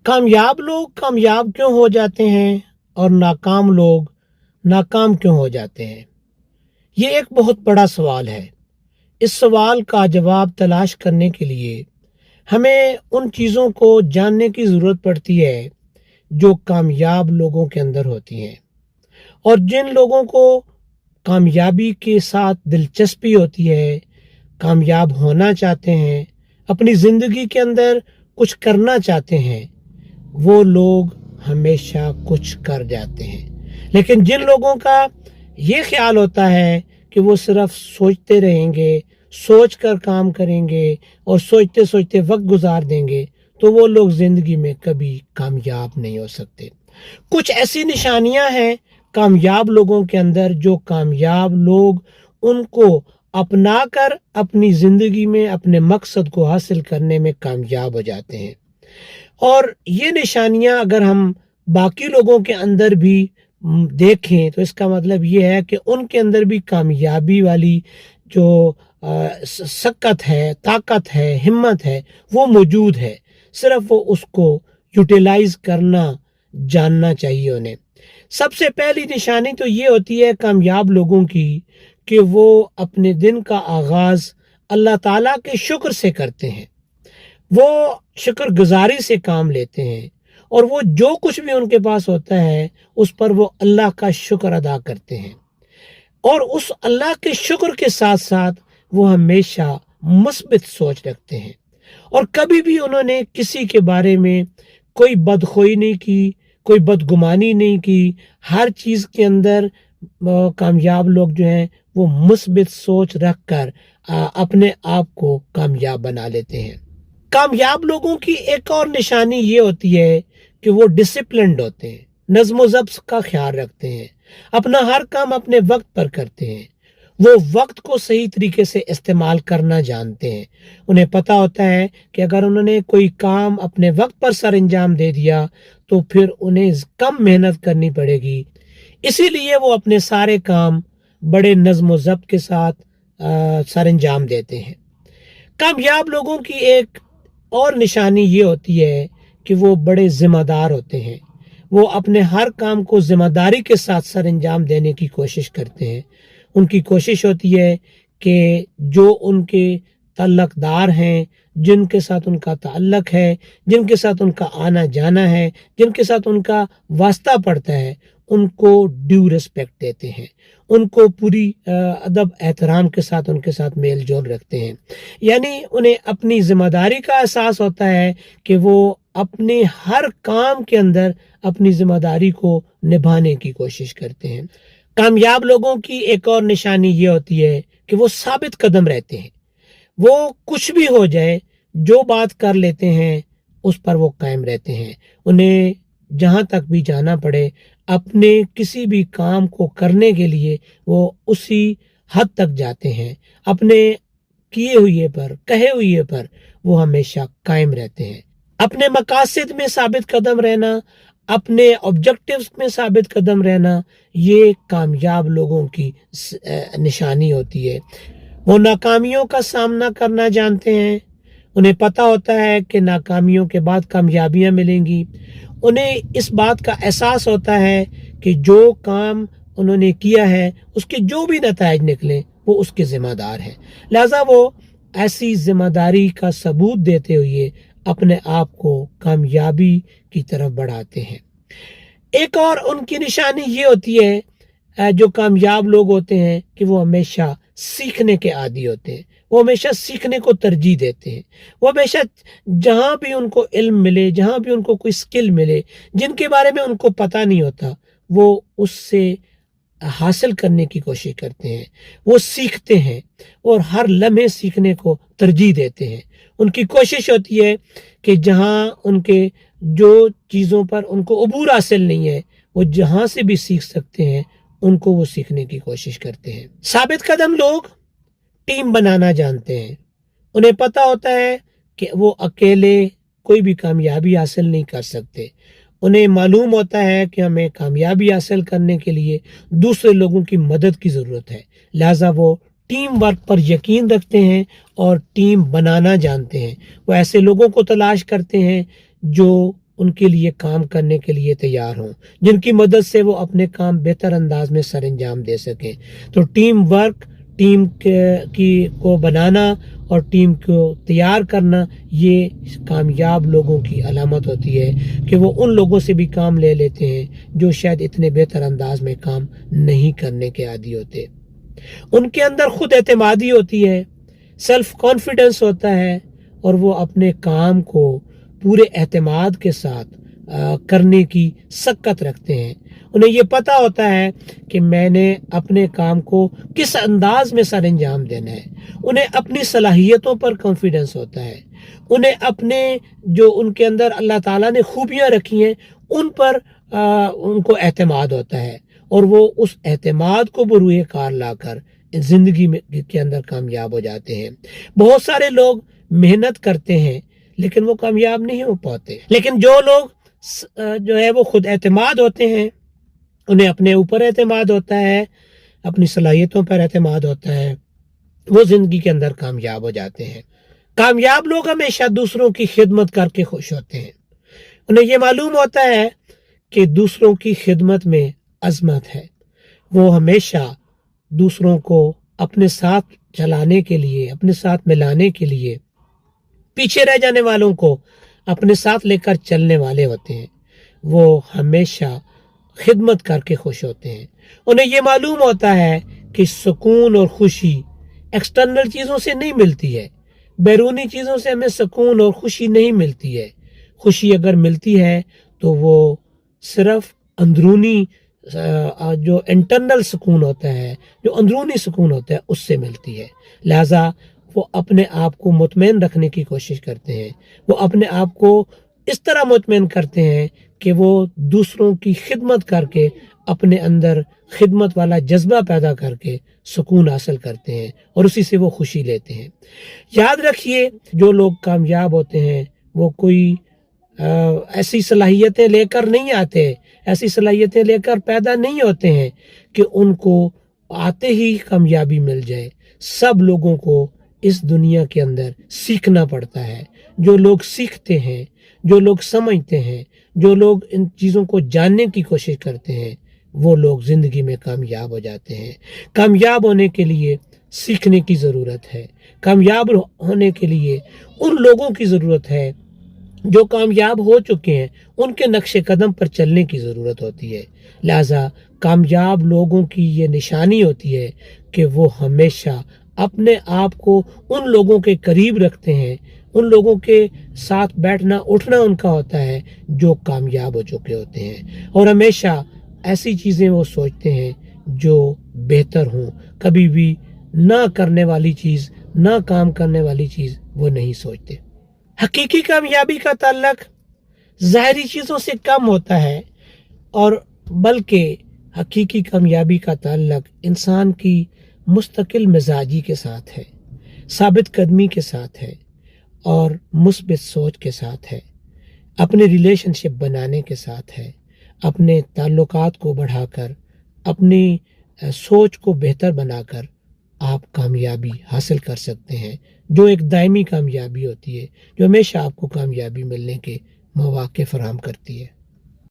कामयाब लोग कामयाब क्यों हो जाते हैं और नाकाम लोग नाकाम क्यों हो जाते हैं? ये एक बहुत बड़ा सवाल है। इस सवाल का जवाब तलाश करने के लिए हमें उन चीज़ों को जानने की ज़रूरत पड़ती है जो कामयाब लोगों के अंदर होती हैं। और जिन लोगों को कामयाबी के साथ दिलचस्पी होती है, कामयाब होना चाहते हैं, अपनी ज़िंदगी के अंदर कुछ करना चाहते हैं, वो लोग हमेशा कुछ कर जाते हैं। लेकिन जिन लोगों का ये ख्याल होता है कि वो सिर्फ सोचते रहेंगे, सोच कर काम करेंगे और सोचते सोचते वक्त गुजार देंगे, तो वो लोग ज़िंदगी में कभी कामयाब नहीं हो सकते। कुछ ऐसी निशानियां हैं कामयाब लोगों के अंदर जो कामयाब लोग उनको अपनाकर अपनी ज़िंदगी में अपने मकसद को हासिल करने में कामयाब हो जाते हैं। और ये निशानियां अगर हम बाकी लोगों के अंदर भी देखें तो इसका मतलब ये है कि उनके अंदर भी कामयाबी वाली जो सकत है, ताकत है, हिम्मत है, वो मौजूद है। सिर्फ वो उसको यूटिलाइज करना जानना चाहिए उन्हें। सबसे पहली निशानी तो ये होती है कामयाब लोगों की कि वो अपने दिन का आगाज अल्लाह ताला के शुक्र से करते हैं। वो शुक्रगुजारी से काम लेते हैं और वो जो कुछ भी उनके पास होता है उस पर वो अल्लाह का शुक्र अदा करते हैं। और उस अल्लाह के शुक्र के साथ साथ वो हमेशा मुस्बित सोच रखते हैं और कभी भी उन्होंने किसी के बारे में कोई बदखोई नहीं की, कोई बदगुमानी नहीं की। हर चीज़ के अंदर कामयाब लोग जो हैं वो मुस्बित सोच रख कर अपने आप को कामयाब बना लेते हैं। कामयाब लोगों की एक और निशानी ये होती है कि वो डिसिप्लिन्ड होते हैं, नज़्म ज़ब्त का ख्याल रखते हैं, अपना हर काम अपने वक्त पर करते हैं, वो वक्त को सही तरीके से इस्तेमाल करना जानते हैं। उन्हें पता होता है कि अगर उन्होंने कोई काम अपने वक्त पर सर अंजाम दे दिया तो फिर उन्हें कम मेहनत करनी पड़ेगी। इसीलिए वो अपने सारे काम बड़े नज़्म ज़ब्त के साथ सर अंजाम देते हैं। कामयाब लोगों की एक और निशानी ये होती है कि वो बड़े जिम्मेदार होते हैं। वो अपने हर काम को जिम्मेदारी के साथ सर अंजाम देने की कोशिश करते हैं। उनकी कोशिश होती है कि जो उनके तल्लकदार हैं, जिनके साथ उनका ताल्लुक है, जिनके साथ उनका आना जाना है, जिनके साथ उनका वास्ता पड़ता है, उनको ड्यू रिस्पेक्ट देते हैं, उनको पूरी अदब एहतराम के साथ उनके साथ मेल जोल रखते हैं। यानी उन्हें अपनी जिम्मेदारी का एहसास होता है कि वो अपने हर काम के अंदर अपनी जिम्मेदारी को निभाने की कोशिश करते हैं। कामयाब लोगों की एक और निशानी ये होती है कि वो साबित कदम रहते हैं। वो कुछ भी हो जाए, जो बात कर लेते हैं उस पर वो कायम रहते हैं। उन्हें जहाँ तक भी जाना पड़े, अपने किसी भी काम को करने के लिए वो उसी हद तक जाते हैं। अपने किए हुए पर, कहे हुए पर वो हमेशा कायम रहते हैं। अपने मकासद में साबित कदम रहना, अपने ऑब्जेक्टिव्स में साबित कदम रहना, ये कामयाब लोगों की निशानी होती है। वो नाकामियों का सामना करना जानते हैं। उन्हें पता होता है कि नाकामियों के बाद कामयाबियां मिलेंगी। उन्हें इस बात का एहसास होता है कि जो काम उन्होंने किया है उसके जो भी नताइज निकले वो उसके जिम्मेदार हैं। लिहाजा वो ऐसी जिम्मेदारी का सबूत देते हुए अपने आप को कामयाबी की तरफ बढ़ाते हैं। एक और उनकी निशानी ये होती है जो कामयाब लोग होते हैं कि वो हमेशा सीखने के आदी होते हैं। वो हमेशा सीखने को तरजीह देते हैं। वो हमेशा जहाँ भी उनको इल्म मिले, जहाँ भी उनको कोई स्किल मिले जिनके बारे में उनको पता नहीं होता, वो उससे हासिल करने की कोशिश करते हैं। वो सीखते हैं और हर लम्हे सीखने को तरजीह देते हैं। उनकी कोशिश होती है कि जहाँ उनके जो चीज़ों पर उनको अबूर हासिल नहीं है, वो जहाँ से भी सीख सकते हैं उनको वो सीखने की कोशिश करते हैं। साबित कदम लोग टीम बनाना जानते हैं। उन्हें पता होता है कि वो अकेले कोई भी कामयाबी हासिल नहीं कर सकते। उन्हें मालूम होता है कि हमें कामयाबी हासिल करने के लिए दूसरे लोगों की मदद की ज़रूरत है। लिहाजा वो टीम वर्क पर यकीन रखते हैं और टीम बनाना जानते हैं। वो ऐसे लोगों को तलाश करते हैं जो ان کے لیے کام کرنے کے لیے تیار ہوں، جن کی مدد سے وہ اپنے کام بہتر انداز میں سر انجام دے سکیں۔ تو ٹیم ورک، ٹیم کو بنانا اور ٹیم کو تیار کرنا، یہ کامیاب لوگوں کی علامت ہوتی ہے کہ وہ ان لوگوں سے بھی کام لے لیتے ہیں جو شاید اتنے بہتر انداز میں کام نہیں کرنے کے عادی ہوتے۔ ان کے اندر خود اعتمادی ہوتی ہے، سیلف کانفیڈنس ہوتا ہے، اور وہ اپنے کام کو پورے اعتماد کے ساتھ کرنے کی سکت رکھتے ہیں۔ انہیں یہ پتا ہوتا ہے کہ میں نے اپنے کام کو کس انداز میں سر انجام دینا ہے۔ انہیں اپنی صلاحیتوں پر کانفیڈنس ہوتا ہے، انہیں اپنے جو ان کے اندر اللہ تعالیٰ نے خوبیاں رکھی ہیں ان پر ان کو اعتماد ہوتا ہے، اور وہ اس اعتماد کو بروئے کار لا کر زندگی کے اندر کامیاب ہو جاتے ہیں۔ بہت سارے لوگ محنت کرتے ہیں لیکن وہ کامیاب نہیں ہو پاتے، لیکن جو لوگ جو ہے وہ خود اعتماد ہوتے ہیں، انہیں اپنے اوپر اعتماد ہوتا ہے، اپنی صلاحیتوں پر اعتماد ہوتا ہے، وہ زندگی کے اندر کامیاب ہو جاتے ہیں۔ کامیاب لوگ ہمیشہ دوسروں کی خدمت کر کے خوش ہوتے ہیں۔ انہیں یہ معلوم ہوتا ہے کہ دوسروں کی خدمت میں عظمت ہے۔ وہ ہمیشہ دوسروں کو اپنے ساتھ چلانے کے لیے، اپنے ساتھ ملانے کے لیے، پیچھے رہ جانے والوں کو اپنے ساتھ لے کر چلنے والے ہوتے ہیں۔ وہ ہمیشہ خدمت کر کے خوش ہوتے ہیں۔ انہیں یہ معلوم ہوتا ہے کہ سکون اور خوشی ایکسٹرنل چیزوں سے نہیں ملتی ہے، بیرونی چیزوں سے ہمیں سکون اور خوشی نہیں ملتی ہے۔ خوشی اگر ملتی ہے تو وہ صرف اندرونی جو انٹرنل سکون ہوتا ہے، جو اندرونی سکون ہوتا ہے، اس سے ملتی ہے۔ لہٰذا وہ اپنے آپ کو مطمئن رکھنے کی کوشش کرتے ہیں، وہ اپنے آپ کو اس طرح مطمئن کرتے ہیں کہ وہ دوسروں کی خدمت کر کے اپنے اندر خدمت والا جذبہ پیدا کر کے سکون حاصل کرتے ہیں، اور اسی سے وہ خوشی لیتے ہیں۔ یاد رکھیے، جو لوگ کامیاب ہوتے ہیں وہ کوئی ایسی صلاحیتیں لے کر نہیں آتے، ایسی صلاحیتیں لے کر پیدا نہیں ہوتے ہیں کہ ان کو آتے ہی کامیابی مل جائے۔ سب لوگوں کو اس دنیا کے اندر سیکھنا پڑتا ہے۔ جو لوگ سیکھتے ہیں، جو لوگ سمجھتے ہیں، جو لوگ ان چیزوں کو جاننے کی کوشش کرتے ہیں، وہ لوگ زندگی میں کامیاب ہو جاتے ہیں۔ کامیاب ہونے کے لیے سیکھنے کی ضرورت ہے، کامیاب ہونے کے لیے ان لوگوں کی ضرورت ہے جو کامیاب ہو چکے ہیں، ان کے نقش قدم پر چلنے کی ضرورت ہوتی ہے۔ لہٰذا کامیاب لوگوں کی یہ نشانی ہوتی ہے کہ وہ ہمیشہ اپنے آپ کو ان لوگوں کے قریب رکھتے ہیں، ان لوگوں کے ساتھ بیٹھنا اٹھنا ان کا ہوتا ہے جو کامیاب ہو چکے ہوتے ہیں، اور ہمیشہ ایسی چیزیں وہ سوچتے ہیں جو بہتر ہوں۔ کبھی بھی نہ کرنے والی چیز، نہ کام کرنے والی چیز وہ نہیں سوچتے۔ حقیقی کامیابی کا تعلق ظاہری چیزوں سے کم ہوتا ہے، اور بلکہ حقیقی کامیابی کا تعلق انسان کی مستقل مزاجی کے ساتھ ہے، ثابت قدمی کے ساتھ ہے، اور مثبت سوچ کے ساتھ ہے، اپنے ریلیشن شپ بنانے کے ساتھ ہے، اپنے تعلقات کو بڑھا کر، اپنی سوچ کو بہتر بنا کر آپ کامیابی حاصل کر سکتے ہیں، جو ایک دائمی کامیابی ہوتی ہے، جو ہمیشہ آپ کو کامیابی ملنے کے مواقع فراہم کرتی ہے۔